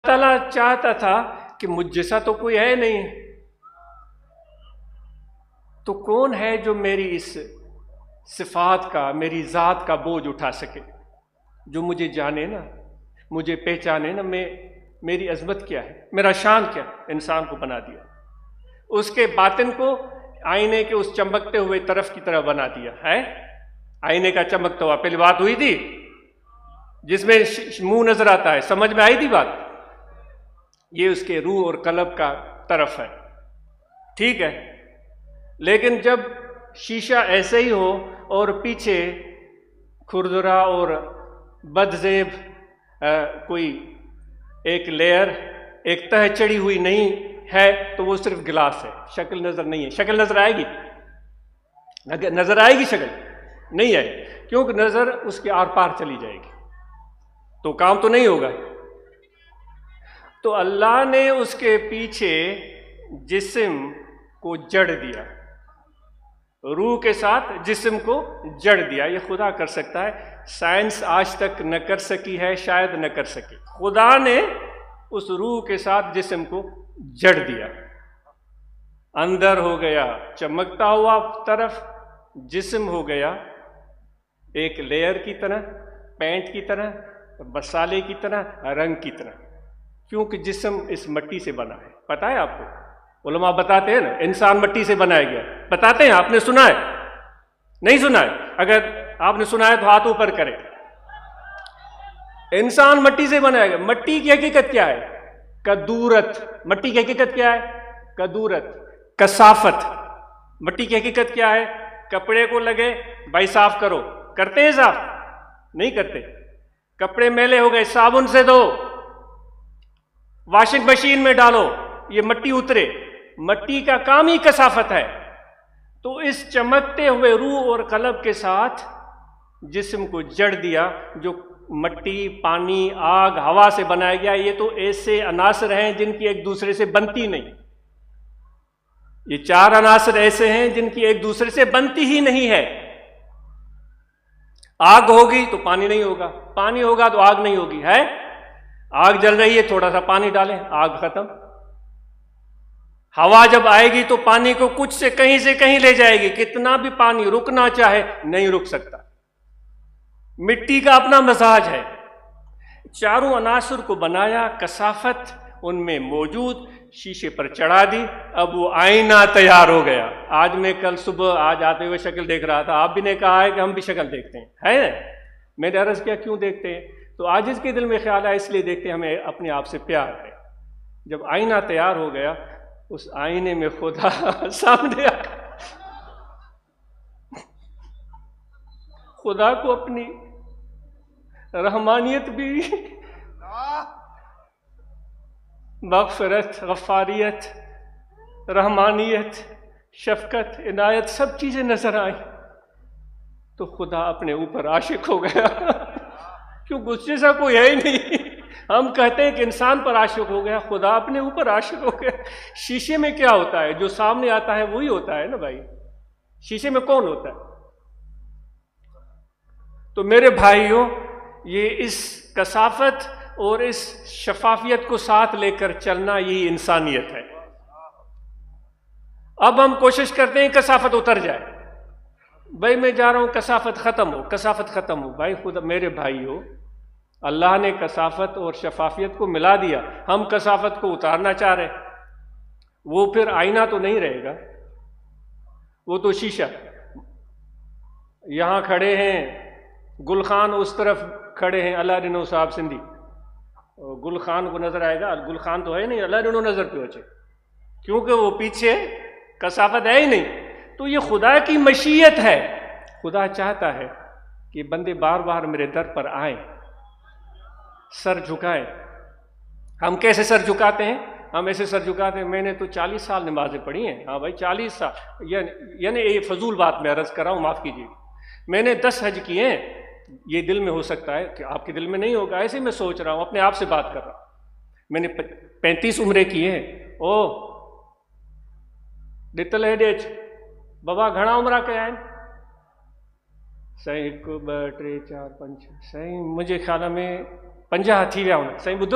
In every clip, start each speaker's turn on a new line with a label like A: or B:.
A: تعالیٰ چاہتا تھا کہ مجھ جیسا تو کوئی ہے نہیں، تو کون ہے جو میری اس صفات کا، میری ذات کا بوجھ اٹھا سکے، جو مجھے جانے نا، مجھے پہچانے نا، میری عظمت کیا ہے، میرا شان کیا ہے۔ انسان کو بنا دیا، اس کے باطن کو آئینے کے اس چمکتے ہوئے طرف کی طرح بنا دیا ہے۔ آئینے کا چمکتا ہوا، پہلی بات ہوئی تھی جس میں منہ نظر آتا ہے، سمجھ میں آئی تھی بات؟ یہ اس کے روح اور قلب کا طرف ہے، ٹھیک ہے۔ لیکن جب شیشہ ایسے ہی ہو اور پیچھے کھردرا اور بدزیب کوئی ایک لیئر، ایک تہ چڑھی ہوئی نہیں ہے، تو وہ صرف گلاس ہے، شکل نظر نہیں ہے۔ شکل نظر آئے گی؟ نظر آئے گی؟ شکل نہیں آئے، کیونکہ نظر اس کے آر پار چلی جائے گی، تو کام تو نہیں ہوگا۔ تو اللہ نے اس کے پیچھے جسم کو جڑ دیا، روح کے ساتھ جسم کو جڑ دیا۔ یہ خدا کر سکتا ہے، سائنس آج تک نہ کر سکی ہے، شاید نہ کر سکے۔ خدا نے اس روح کے ساتھ جسم کو جڑ دیا، اندر ہو گیا چمکتا ہوا طرف، جسم ہو گیا ایک لیئر کی طرح، پینٹ کی طرح، مسالے کی طرح، رنگ کی طرح، کیونکہ جسم اس مٹی سے بنا ہے۔ پتہ ہے آپ کو؟ علماء بتاتے ہیں نا، انسان مٹی سے بنایا گیا، بتاتے ہیں۔ آپ نے سنا ہے؟ نہیں سنا ہے؟ اگر آپ نے سنا ہے تو ہاتھ اوپر کریں۔ انسان مٹی سے بنایا گیا۔ مٹی کی حقیقت کیا ہے؟ کدورت۔ مٹی کی حقیقت کیا ہے؟ کدورت، کثافت۔ مٹی کی حقیقت کیا ہے؟ کپڑے کو لگے بھائی صاف کرو، کرتے ہیں صاف؟ نہیں کرتے۔ کپڑے میلے ہو گئے، صابن سے دھو، واشنگ مشین میں ڈالو، یہ مٹی اترے۔ مٹی کا کام ہی کثافت ہے۔ تو اس چمکتے ہوئے روح اور قلب کے ساتھ جسم کو جڑ دیا، جو مٹی، پانی، آگ، ہوا سے بنایا گیا۔ یہ تو ایسے عناصر ہیں جن کی ایک دوسرے سے بنتی نہیں۔ یہ چار عناصر ایسے ہیں جن کی ایک دوسرے سے بنتی ہی نہیں ہے۔ آگ ہوگی تو پانی نہیں ہوگا، پانی ہوگا تو آگ نہیں ہوگی، ہے؟ آگ جل رہی ہے، تھوڑا سا پانی ڈالیں، آگ ختم۔ ہوا جب آئے گی تو پانی کو کچھ سے کہیں لے جائے گی، کتنا بھی پانی رکنا چاہے نہیں رک سکتا۔ مٹی کا اپنا مزاج ہے۔ چاروں عناصر کو بنایا، کثافت ان میں موجود، شیشے پر چڑھا دی، اب وہ آئینہ تیار ہو گیا۔ آج میں کل صبح آج آتے ہوئے شکل دیکھ رہا تھا، آپ بھی نے کہا ہے کہ ہم بھی شکل دیکھتے ہیں، ہے؟ میں نے عرض کیا کیوں دیکھتے ہیں؟ تو آج اس کے دل میں خیال ہے اس لیے دیکھتے ہیں، ہمیں اپنے آپ سے پیار ہے۔ جب آئینہ تیار ہو گیا، اس آئینے میں خدا سامنے آ گیا۔ خدا کو اپنی رحمانیت بھی، مغفرت، غفاریت، رحمانیت، شفقت، عنایت، سب چیزیں نظر آئیں، تو خدا اپنے اوپر عاشق ہو گیا۔ کیونکہ اس جیسا کوئی ہے ہی نہیں۔ ہم کہتے ہیں کہ انسان پر عاشق ہو گیا، خدا اپنے اوپر عاشق ہو گیا۔ شیشے میں کیا ہوتا ہے؟ جو سامنے آتا ہے وہی ہوتا ہے نا بھائی، شیشے میں کون ہوتا ہے؟ تو میرے بھائیوں، یہ اس کثافت اور اس شفافیت کو ساتھ لے کر چلنا، یہی انسانیت ہے۔ اب ہم کوشش کرتے ہیں کثافت اتر جائے، بھائی میں جا رہا ہوں کثافت ختم ہو، کثافت ختم ہو۔ بھائی خدا، میرے بھائیوں، اللہ نے کثافت اور شفافیت کو ملا دیا، ہم کثافت کو اتارنا چاہ رہے، وہ پھر آئینہ تو نہیں رہے گا، وہ تو شیشہ۔ یہاں کھڑے ہیں گل خان، اس طرف کھڑے ہیں اللہ رنو صاحب سندھی، گل خان کو نظر آئے گا، گل خان تو ہے نہیں، اللہ رنو نظر پہ بچے، کیونکہ وہ پیچھے کثافت ہے ہی نہیں۔ تو یہ خدا کی مشیت ہے، خدا چاہتا ہے کہ بندے بار بار میرے در پر آئیں، سر جھکائیں۔ ہم کیسے سر جھکاتے ہیں؟ ہم ایسے سر جھکاتے ہیں، میں نے تو 40 سال نمازیں پڑھی ہیں۔ ہاں بھائی 40 سال، یعنی یہ فضول بات میں عرض کر رہا ہوں، معاف کیجیے۔ میں نے 10 حج کیے ہیں، یہ دل میں ہو سکتا ہے کہ آپ کے دل میں نہیں ہوگا، ایسے میں سوچ رہا ہوں، اپنے آپ سے بات کر رہا ہوں۔ میں نے 35 عمرے کیے ہیں۔ او ڈتل ایڈیج بابا گھنا عمرہ کیا ہے؟ صحیح 1 2 3 4 5 صحیح مجھے خیال میں 50 تھی ویا ہوں، صحیح بدھ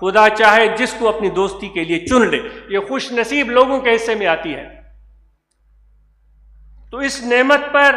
A: خدا چاہے جس کو اپنی دوستی کے لیے چن لے، یہ خوش نصیب لوگوں کے حصے میں آتی ہے۔ تو اس نعمت پر